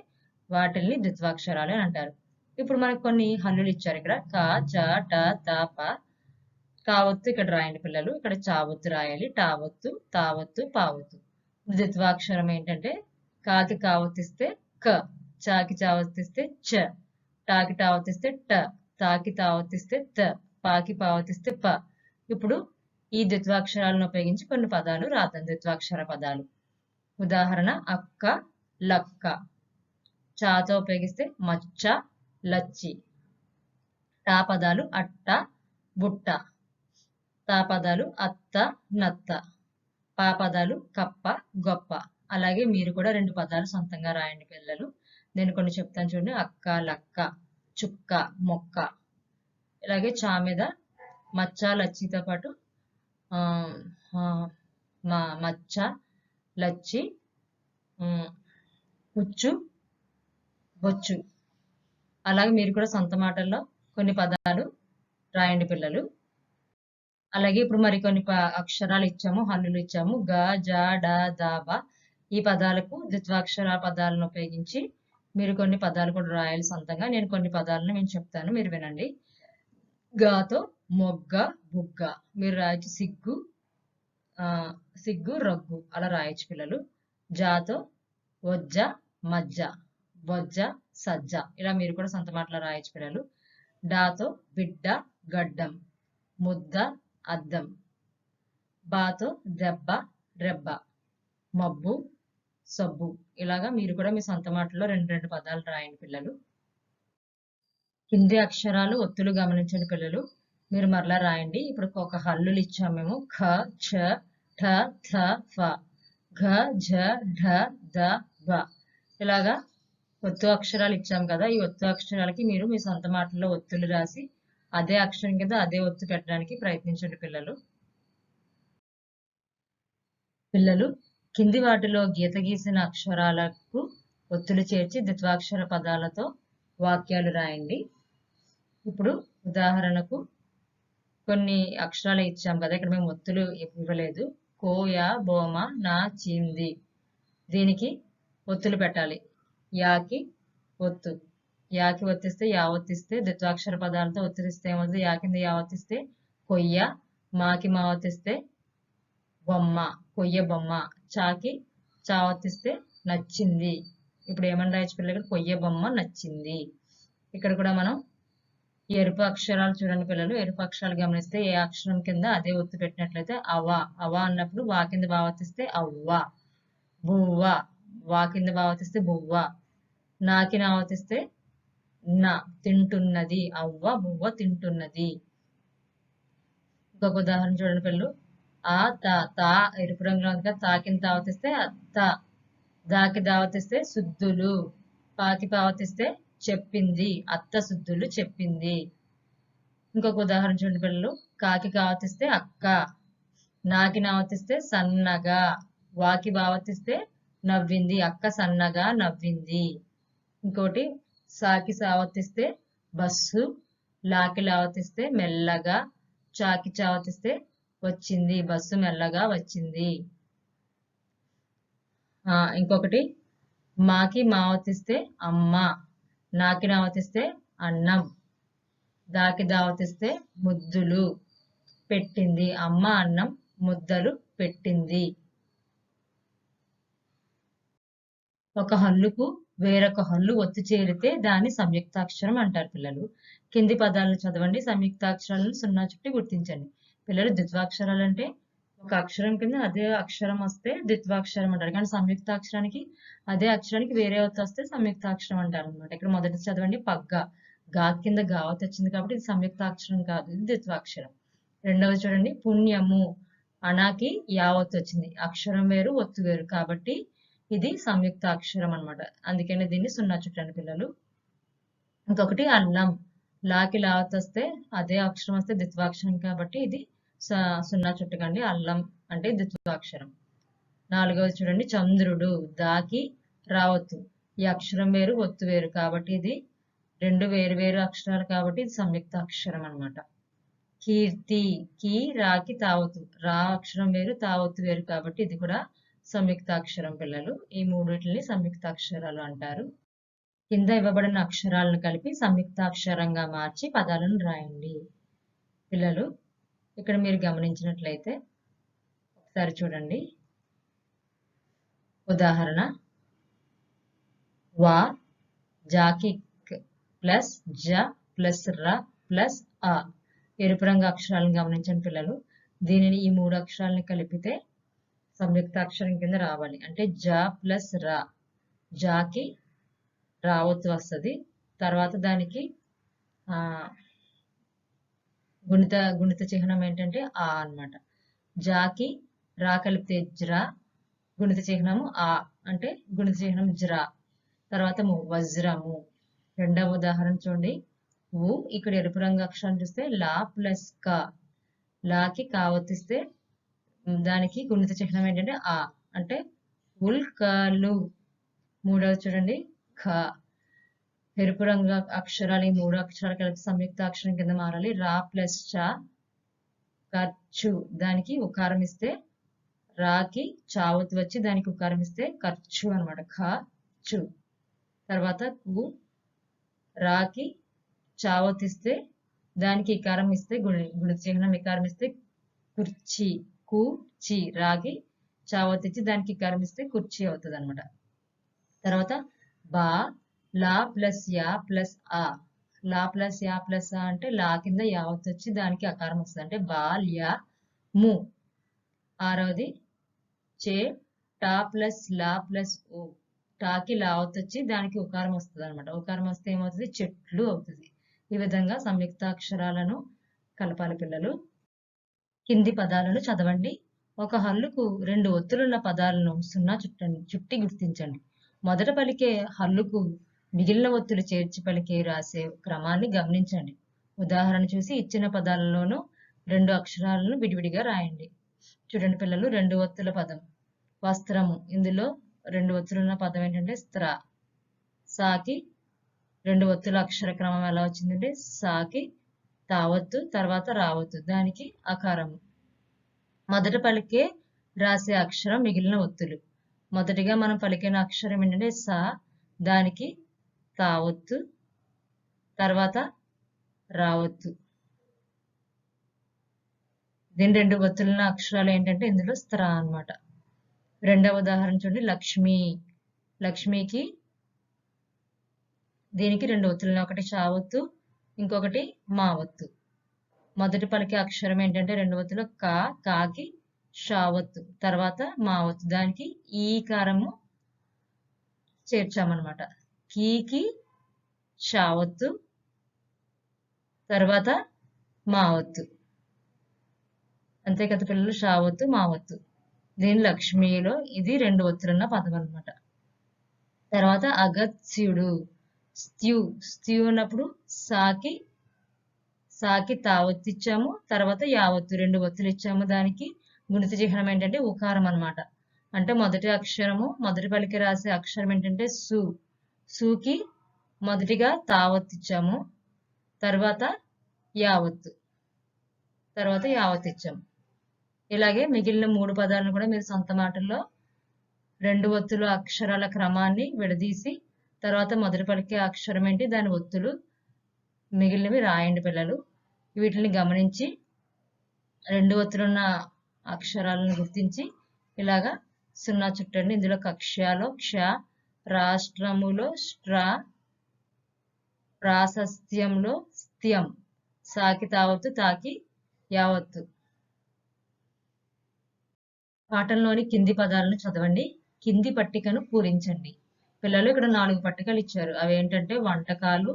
Speaker 1: వాటిల్ని ద్విత్వాక్షరాలు అంటారు. ఇప్పుడు మనకు కొన్ని హల్లులు ఇచ్చారు. ఇక్కడ క, చ, ట, త, ప. కావత్తు ఇక్కడ రాయండి పిల్లలు. ఇక్కడ చావత్తు రాయాలి. టావత్తు, తావత్తు, పావత్తు. ద్విత్వాక్షరం ఏంటంటే కాకి కావత్తిస్తే క, చాకి చావత్తిస్తే చ, టాకి టావత్తిస్తే ట, తాకి తావత్తిస్తే త, పాకి పావతిస్తే ప. ఇప్పుడు ఈ ద్విత్వాక్షరాలను ఉపయోగించి కొన్ని పదాలు రాద్దాం. ద్విత్వాక్షర పదాలు. ఉదాహరణ అక్క, లక్క. చాతో ఉపయోగిస్తే మచ్చ, లచ్చి. టా పదాలు అట్ట, బుట్ట. తా పదాలు అత్త, నత్త. పా పదాలు కప్ప, గొప్ప. అలాగే మీరు కూడా 2 పదాలు సొంతంగా రాయండి పిల్లలు. నేను కొన్ని చెప్తాను చూడండి. అక్క, లక్క, చుక్క, మొక్క. ఇలాగే చా మీద మచ్చ, లచ్చితో పాటు మచ్చ, లచ్చి, పుచ్చు, బొచ్చు. అలాగే మీరు కూడా సొంత మాటల్లో కొన్ని పదాలు రాయండి పిల్లలు. అలాగే ఇప్పుడు మరికొన్ని అక్షరాలు ఇచ్చాము, హల్లులు ఇచ్చాము. గ, జ, డ, ద, బ. ఈ పదాలకు ద్విత్వాక్షర పదాలను ఉపయోగించి మీరు కొన్ని పదాలు కూడా రాయాలి సొంతంగా. నేను కొన్ని పదాలను నేను చెప్తాను, మీరు వినండి. గాతో మొగ్గ, బుగ్గ. మీరు రాయొచ్చు సిగ్గు, సిగ్గు, రగ్గు. అలా రాయొచ్చు పిల్లలు. జాతో వజ్జ, మజ్జ, బొజ్జ, సజ్జ. ఇలా మీరు కూడా సొంత మాటలో రాయొచ్చు పిల్లలు. డాతో బిడ్డ, గడ్డం, ముద్ద, అద్దం. బాతో దెబ్బ, రెబ్బ, మబ్బు, సబ్బు. ఇలాగా మీరు కూడా మీ సొంత మాటల్లో 2 పదాలు రాయండి పిల్లలు. కింది అక్షరాలు ఒత్తులు గమనించండి పిల్లలు. మీరు మరలా రాయండి. ఇప్పుడు ఒక హల్లులు ఇచ్చాము మేము. ఖ, ఛ, ఠ, థ, ఫ. ఘ, ఝ, ఢ, ద, బ. ఇలాగా ఒత్తు అక్షరాలు ఇచ్చాం కదా. ఈ ఒత్తు అక్షరాలకి మీరు మీ సొంత మాటల్లో ఒత్తులు రాసి అదే అక్షరం కింద అదే ఒత్తు పెట్టడానికి ప్రయత్నించండి పిల్లలు. కింది వాటిలో గీత గీసిన అక్షరాలకు ఒత్తులు చేర్చి ద్విత్వాక్షర పదాలతో వాక్యాలు రాయండి. ఇప్పుడు ఉదాహరణకు కొన్ని అక్షరాలు ఇచ్చాం కదా. ఇక్కడ మేము ఒత్తులు ఇవ్వలేదు. కోయ, బోమ, నా, చింది. దీనికి ఒత్తులు పెట్టాలి. యాకి ఒత్తు. యాకి ఒత్తిస్తే యా ఒత్తిస్తే ద్విత్వాక్షర పదాలతో ఒత్తిస్తే ఏమవుతుంది? యా కింద యా ఒత్తిస్తే కొయ్య, మాకి మా ఒత్తిస్తే బొమ్మ, కొయ్య బొమ్మ. చాకి చా ఒత్తిస్తే నచ్చింది. ఇప్పుడు ఏమని రాయొచ్చు పిల్లలు? కొయ్య బొమ్మ నచ్చింది. ఇక్కడ కూడా మనం ఎరుపు అక్షరాలు చూడండి పిల్లలు. ఎరుపు అక్షరాలు గమనిస్తే ఏ అక్షరం కింద అదే ఒత్తు పెట్టినట్లయితే అవ. అవ అన్నప్పుడు వా కింద భావతిస్తే అవ్వ. బువ్వ, వా కింద భావతిస్తే బువ్వ. నాకి నావతిస్తే నా, తింటున్నది. అవ్వ, బువ్వ, తింటున్నది. ఇంకొక ఉదాహరణ చూడండి పిల్లలు. ఆ, తా. తా ఎరుపు రంగులో ఉంది కదా. తా కింద దావతిస్తే అత్త. దాకి దావతిస్తే శుద్ధులు. పాకి పావతిస్తే చెప్పింది. అత్త శుద్ధులు చెప్పింది. ఇంకొక ఉదాహరణ చూడండి పిల్లలు. కాకి కావతిస్తే అక్క. నాకి నావతిస్తే సన్నగా. వాకి భావతిస్తే నవ్వింది. అక్క సన్నగా నవ్వింది. ఇంకోటి సాకి సావతిస్తే బస్సు, లాకి లావతిస్తే మెల్లగా, చాకి చావతిస్తే వచ్చింది, బస్సు మెల్లగా వచ్చింది. ఇంకొకటి మాకి మావతిస్తే అమ్మ, నాకి నావతిస్తే అన్నం, దాకి దావతిస్తే ముద్దులు పెట్టింది, అమ్మ అన్నం ముద్దలు పెట్టింది. ఒక హల్లుకు వేరొక హల్లు ఒత్తి చేరితే దాన్ని సంయుక్తాక్షరం అంటారు పిల్లలు. కింది పదాలను చదవండి, సంయుక్తాక్షరాలను సున్నా చుట్టి గుర్తించండి. పిల్లలు ద్విత్వాక్షరాలు అంటే ఒక అక్షరం కింద అదే అక్షరం వస్తే ద్విత్వాక్షరం అంటారు, కానీ సంయుక్తాక్షరానికి అదే అక్షరానికి వేరే ఒత్తు వస్తే సంయుక్తాక్షరం అంటారు అనమాట. ఇక్కడ మొదటి చదవండి పగ్గ, గా కింద గావత్ వచ్చింది కాబట్టి ఇది సంయుక్తాక్షరం కాదు, ఇది ద్విత్వాక్షరం. రెండవది చూడండి పుణ్యము, అనాకి యావత్తు వచ్చింది, అక్షరం వేరు ఒత్తు వేరు కాబట్టి ఇది సంయుక్త అక్షరం అనమాట, అందుకని దీన్ని సున్నా చుట్టండి పిల్లలు. ఇంకొకటి అల్లం, లాకి లావత్ వస్తే అదే అక్షరం వస్తే ద్విత్వాక్షరం కాబట్టి ఇది సున్నా చుట్టకండి, అల్లం అంటే ద్విత్వాక్షరం. నాలుగవది చూడండి చంద్రుడు, దాకి రావత్తు, ఈ అక్షరం వేరు ఒత్తు వేరు కాబట్టి ఇది రెండు వేరు వేరు అక్షరాలు కాబట్టి ఇది సంయుక్త అక్షరం అనమాట. కీర్తి, కీ రాకి తావత్తు, రా అక్షరం వేరు తావత్తు వేరు కాబట్టి ఇది కూడా సంయుక్తాక్షరం పిల్లలు. ఈ మూడిటిని సంయుక్తాక్షరాలు అంటారు. కింద ఇవ్వబడిన అక్షరాలను కలిపి సంయుక్తాక్షరంగా మార్చి పదాలను రాయండి. పిల్లలు ఇక్కడ మీరు గమనించినట్లయితే ఒకసారి చూడండి. ఉదాహరణ వా, జాకి ప్లస్ జ ప్లస్ ర ప్లస్ ఆ. ఎరుపు రంగు అక్షరాలను గమనించండి పిల్లలు. దీనిని ఈ మూడు అక్షరాలను కలిపితే సంయుక్త అక్షరం కింద రావాలి. అంటే జ ప్లస్ రా, జాకి రావత్తు వస్తుంది, తర్వాత దానికి గుణిత చిహ్నం ఏంటంటే ఆ అన్నమాట. జాకి రా కలిపితే జ్రా, గుణిత చిహ్నము ఆ అంటే గుణిత చిహ్నం జ్రా, తర్వాత వజ్రము. రెండవ ఉదాహరణ చూడండి. ఊ, ఇక్కడ ఎరుపు రంగు అక్షరం చూస్తే లా ప్లస్ క, లాకి కావత్తిస్తే దానికి గుణిత చిహ్నం ఏంటంటే ఆ అంటే ఉల్కలు. మూడవది చూడండి ఖ, ఎరుపు రంగు అక్షరాలు ఈ మూడు అక్షరాలు కలిపి సంయుక్త అక్షరం కింద మారాలి. రా ప్లస్ చ, ఖర్చు, దానికి ఉకారం ఇస్తే రాకి చావత్ వచ్చి దానికి ఉకారం ఇస్తే ఖర్చు అనమాట, ఖర్చు. తర్వాత కు, రాకి చావత్ ఇస్తే దానికి ఇకారం ఇస్తే గుణిత చిహ్నం ఇకారం ఇస్తే కుర్చీ, కుర్చీ, రాగి చావత్ ఇచ్చి దానికి ఇకారం ఇస్తే కుర్చీ అవుతుంది అనమాట. తర్వాత బా, లా ప్లస్ యా ప్లస్ ఆ, లా ప్లస్ యా ప్లస్ ఆ అంటే లా కింద యావత్ వచ్చి దానికి అకారం వస్తుంది అంటే బాల్య ము. ఆరవది చే, టా ప్లస్ లా ప్లస్ ఓ, టాకి లావత్ వచ్చి దానికి ఉకారం వస్తుంది అనమాట, ఉకారం వస్తే ఏమవుతుంది చెట్లు అవుతుంది. ఈ విధంగా సంయుక్తాక్షరాలను కలపాలి పిల్లలు. కింది పదాలను చదవండి. ఒక హల్లుకు రెండు ఒత్తులున్న పదాలను సున్నా చుట్టి గుర్తించండి. మొదట పలికే హల్లుకు మిగిలిన ఒత్తులు చేర్చి పలికే రాసే క్రమాన్ని గమనించండి. ఉదాహరణ చూసి ఇచ్చిన పదాలలోనూ రెండు అక్షరాలను విడివిడిగా రాయండి. చూడండి పిల్లలు, రెండు ఒత్తుల పదం వస్త్రము, ఇందులో రెండు ఒత్తులున్న పదం ఏంటంటే స్త్ర. సాకి రెండు ఒత్తుల అక్షర క్రమం ఎలా వచ్చిందంటే సాకి తావత్తు తర్వాత రావత్తు, దానికి అకారము. మొదట పలికే రాసే అక్షరం మిగిలిన ఒత్తులు. మొదటిగా మనం పలికిన అక్షరం ఏంటంటే సా, దానికి తావత్తు తర్వాత రావత్తు. దీని రెండు ఒత్తులున్న అక్షరాలు ఏంటంటే ఇందులో స్త్ర అన్నమాట. రెండవ ఉదాహరణ చూడండి లక్ష్మి, లక్ష్మికి దీనికి రెండు ఒత్తులు, ఒకటి చావత్తు ఇంకొకటి మావత్తు. మొదటి పలికే అక్షరం ఏంటంటే రెండు ఒత్తులు కా, కాకి షావత్తు తర్వాత మావత్తు, దానికి ఈకారము చేర్చామన్నమాట. కీకి షావత్తు తర్వాత మావత్తు, అంతే కదా పిల్లలు, షావత్తు మావత్తు. దీని లక్ష్మిలో ఇది రెండు ఒత్తులున్న పదం అనమాట. తర్వాత అగత్స్యుడు, స్త్యూ, స్త్యూ ఉన్నప్పుడు సాకి తావత్తు ఇచ్చాము తర్వాత యావత్తు రెండు ఒత్తులు ఇచ్చాము, దానికి గుణిత చిహ్నం ఏంటంటే ఉకారం అనమాట. అంటే మొదటి అక్షరము మొదటి పలికి రాసే అక్షరం ఏంటంటే సు, సుకి మొదటిగా తావత్తు ఇచ్చాము తర్వాత యావత్తు, తర్వాత యావత్ ఇచ్చాం. ఇలాగే మిగిలిన 3 పదాలను కూడా మీరు సొంత మాటల్లో 2 ఒత్తులు అక్షరాల క్రమాన్ని విడదీసి తర్వాత మొదటి పలికే అక్షరం ఏంటి, దాని ఒత్తులు మిగిలినవి రాయండి పిల్లలు. వీటిని గమనించి 2 ఒత్తులున్న అక్షరాలను గుర్తించి ఇలాగా 0 చుట్టండి. ఇందులో కక్ష్యలో క్ష, రాష్ట్రములో ష్ట్ర, ప్రాశస్త్యంలో స్థ్యం, సాకి తావత్తు, తాకి యావత్తు. పాఠంలోని కింది పదాలను చదవండి. కింది పట్టికను పూరించండి. పిల్లలు ఇక్కడ 4 పట్టికలు ఇచ్చారు. అవి ఏంటంటే వంటకాలు,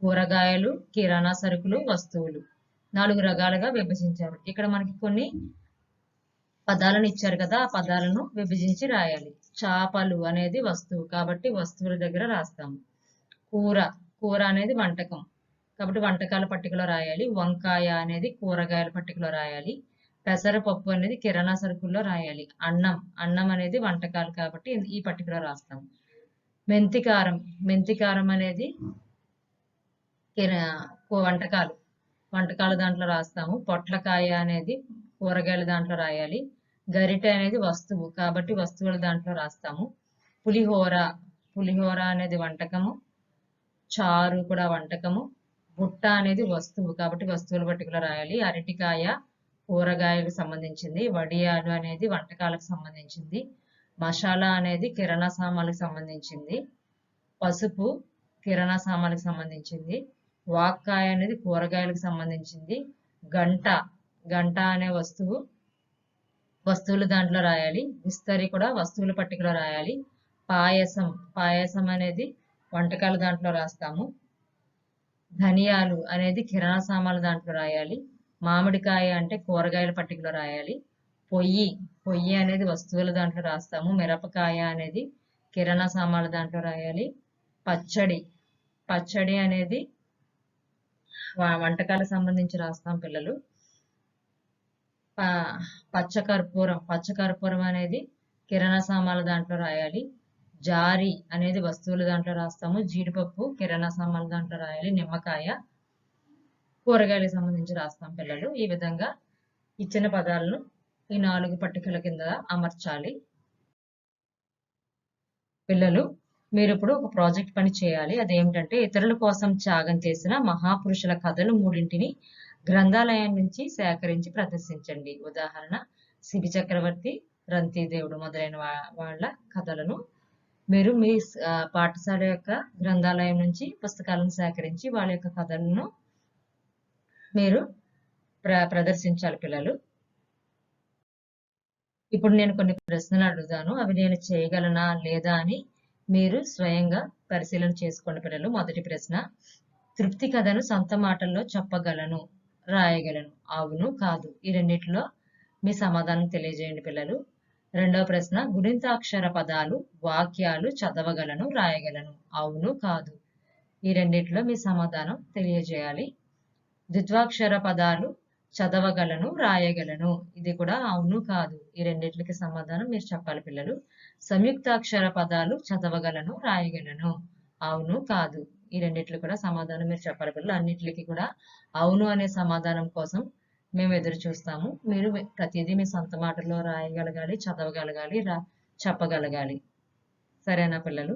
Speaker 1: కూరగాయలు, కిరాణా సరుకులు, వస్తువులు. 4 రకాలుగా విభజించారు. ఇక్కడ మనకి కొన్ని పదాలను ఇచ్చారు కదా, ఆ పదాలను విభజించి రాయాలి. చేపలు అనేది వస్తువు కాబట్టి వస్తువుల దగ్గర రాస్తాము. కూర, కూర అనేది వంటకం కాబట్టి వంటకాల పట్టికలో రాయాలి. వంకాయ అనేది కూరగాయల పట్టికలో రాయాలి. పెసరపప్పు అనేది కిరాణా సరుకుల్లో రాయాలి. అన్నం, అన్నం అనేది వంటకాలు కాబట్టి ఈ పట్టికలో రాస్తాం. మెంతికారం, మెంతికారం అనేది వంటకాలు, వంటకాల దాంట్లో రాస్తాము. పొట్లకాయ అనేది కూరగాయల దాంట్లో రాయాలి. గరిటె అనేది వస్తువు కాబట్టి వస్తువుల దాంట్లో రాస్తాము. పులిహోర, పులిహోర అనేది వంటకము. చారు కూడా వంటకము. బుట్ట అనేది వస్తువు కాబట్టి వస్తువుల పట్టికలో రాయాలి. అరటికాయ కూరగాయలకు సంబంధించింది. వడియాలు అనేది వంటకాలకు సంబంధించింది. మసాలా అనేది కిరాణా సామాన్లకు సంబంధించింది. పసుపు కిరాణా సామాన్లకు సంబంధించింది. వాక్కాయ అనేది కూరగాయలకు సంబంధించింది. గంట, గంట అనే వస్తువు వస్తువులు దాంట్లో రాయాలి. విస్తరి కూడా వస్తువుల పట్టికలో రాయాలి. పాయసం, పాయసం అనేది వంటకాల దాంట్లో రాస్తాము. ధనియాలు అనేది కిరాణా సామాన్ల దాంట్లో రాయాలి. మామిడికాయ అంటే కూరగాయల పట్టికలో రాయాలి. పొయ్యి, పొయ్యి అనేది వస్తువుల దాంట్లో రాస్తాము. మిరపకాయ అనేది కిరాణా సామాన్ల దాంట్లో రాయాలి. పచ్చడి, పచ్చడి అనేది వంటకాలకు సంబంధించి రాస్తాం పిల్లలు. పచ్చకర్పూరం, పచ్చకర్పూరం అనేది కిరాణా సామాన్ల దాంట్లో రాయాలి. జారి అనేది వస్తువుల దాంట్లో రాస్తాము. జీడిపప్పు కిరాణా సామాన్ల దాంట్లో రాయాలి. నిమ్మకాయ కూరగాయలకు సంబంధించి రాస్తాం పిల్లలు. ఈ విధంగా ఇచ్చిన పదాలను ఈ 4 పట్టికల కింద అమర్చాలి. పిల్లలు మీరు ఇప్పుడు ఒక ప్రాజెక్ట్ పని చేయాలి. అదేమిటంటే ఇతరుల కోసం త్యాగం చేసిన మహాపురుషుల కథలు 3 గ్రంథాలయం నుంచి సేకరించి ప్రదర్శించండి. ఉదాహరణ శిబి చక్రవర్తి, రంతిదేవుడు మొదలైన వాళ్ళ కథలను మీరు మీ పాఠశాల యొక్క గ్రంథాలయం నుంచి పుస్తకాలను సేకరించి వాళ్ళ యొక్క కథలను మీరు ప్రదర్శించాలి పిల్లలు. ఇప్పుడు నేను కొన్ని ప్రశ్నలు అడుగుతాను. అవి నేను చేయగలనా లేదా అని మీరు స్వయంగా పరిశీలన చేసుకోండి పిల్లలు. మొదటి ప్రశ్న, తృప్తి కథను సొంత మాటల్లో చెప్పగలను, రాయగలను. అవును, కాదు, ఈ రెండిట్లో మీ సమాధానం తెలియజేయండి పిల్లలు. రెండవ ప్రశ్న, గుణితాక్షర పదాలు, వాక్యాలు చదవగలను, రాయగలను. అవును, కాదు, ఈ రెండిట్లో మీ సమాధానం తెలియజేయాలి. ద్విత్వాక్షర పదాలు చదవగలను, రాయగలను. ఇది కూడా అవును, కాదు, ఈ రెండిట్లకి సమాధానం మీరు చెప్పాలి పిల్లలు. సంయుక్తాక్షర పదాలు చదవగలను, రాయగలను. అవును, కాదు, ఈ రెండిట్లు కూడా సమాధానం మీరు చెప్పాలి పిల్లలు. అన్నిటికీ కూడా అవును అనే సమాధానం కోసం మేము ఎదురు చూస్తాము. మీరు ప్రతిదీ మీ సొంత మాటల్లో రాయగలగాలి, చదవగలగాలి, చెప్పగలగాలి. సరేనా పిల్లలు?